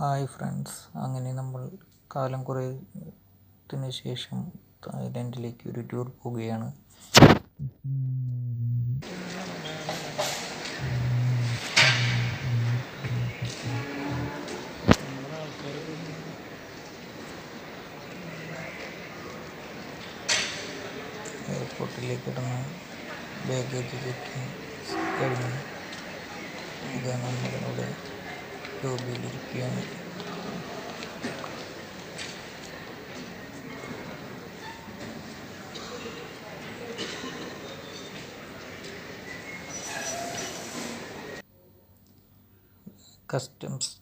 Hi friends, അങ്ങനെ നമ്മൾ കാലം കുറേത്തിന് ശേഷം തായ്ലൻഡിലേക്ക് ഒരു ടൂർ പോവുകയാണ്. എയർപോർട്ടിലേക്ക് ഇടുന്ന ബാഗേജ് ചെക്കിങ് കഴിഞ്ഞ് ഇതാ നമ്മളിവിടെ ലോബിയിലിരിക്കുകയാണ്. കസ്റ്റംസ്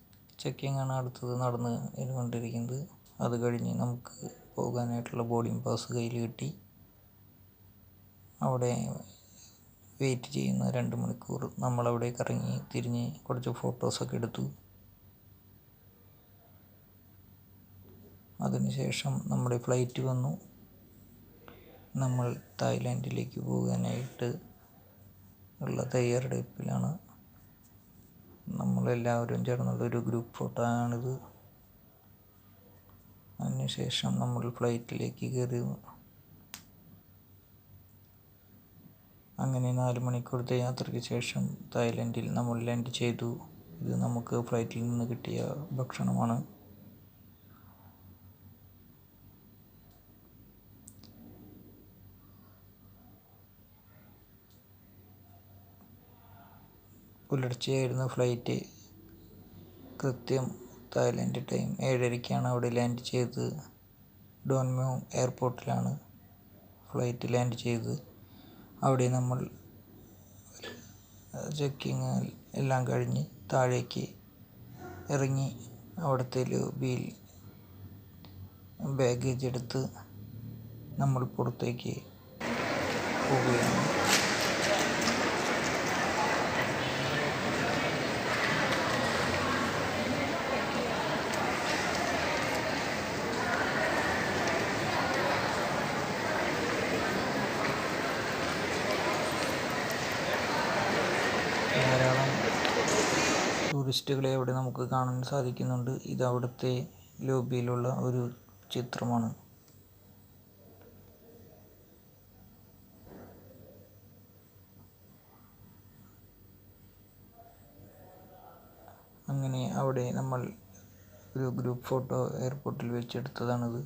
ചെക്കിംഗ് ആണ് അടുത്തത് നടന്നുകൊണ്ടിരിക്കുന്നത്. അത് കഴിഞ്ഞ് നമുക്ക് പോകാനായിട്ടുള്ള ബോർഡിംഗ് പാസ് കയ്യിൽ കിട്ടി. അവിടെ വെയിറ്റ് ചെയ്യുന്ന 2 മണിക്കൂർ നമ്മളവിടെ കറങ്ങി തിരിഞ്ഞ് കുറച്ച് ഫോട്ടോസൊക്കെ എടുത്തു. അതിനുശേഷം നമ്മുടെ ഫ്ലൈറ്റ് വന്നു. നമ്മൾ തായ്ലാൻഡിലേക്ക് പോകാനായിട്ട് ഉള്ള തയ്യാറെടുപ്പിലാണ്. നമ്മളെല്ലാവരും ചേർന്നുള്ളൊരു ഗ്രൂപ്പ് ഫോട്ടോ ആണിത്. അതിനുശേഷം നമ്മൾ ഫ്ലൈറ്റിലേക്ക് കയറി. അങ്ങനെ 4 മണിക്കൂറത്തെ യാത്രയ്ക്ക് ശേഷം തായ്ലൻഡിൽ നമ്മൾ ലാൻഡ് ചെയ്തു. ഇത് നമുക്ക് ഫ്ലൈറ്റിൽ നിന്ന് കിട്ടിയ ഭക്ഷണമാണ്. പുലർച്ചെയായിരുന്നു ഫ്ലൈറ്റ്. കൃത്യം തായ്ലൻഡ് ടൈം 7:30-ക്കാണ് അവിടെ ലാൻഡ് ചെയ്തത്. ഡോൻ മുയ് എയർപോർട്ടിലാണ് ഫ്ലൈറ്റ് ലാൻഡ് ചെയ്തത്. അവിടെ നമ്മൾ ചെക്കിങ് എല്ലാം കഴിഞ്ഞ് താഴേക്ക് ഇറങ്ങി അവിടുത്തെ ലോബിയിൽ ബാഗേജ് എടുത്ത് നമ്മൾ പുറത്തേക്ക് പോവുകയാണ്. ധാരാളം ടൂറിസ്റ്റുകളെ അവിടെ നമുക്ക് കാണാൻ സാധിക്കുന്നുണ്ട്. ഇത് അവിടുത്തെ ലോബിയിലുള്ള ഒരു ചിത്രമാണ്. അങ്ങനെ അവിടെ നമ്മൾ ഒരു ഗ്രൂപ്പ് ഫോട്ടോ എയർപോർട്ടിൽ വെച്ചെടുത്തതാണിത്.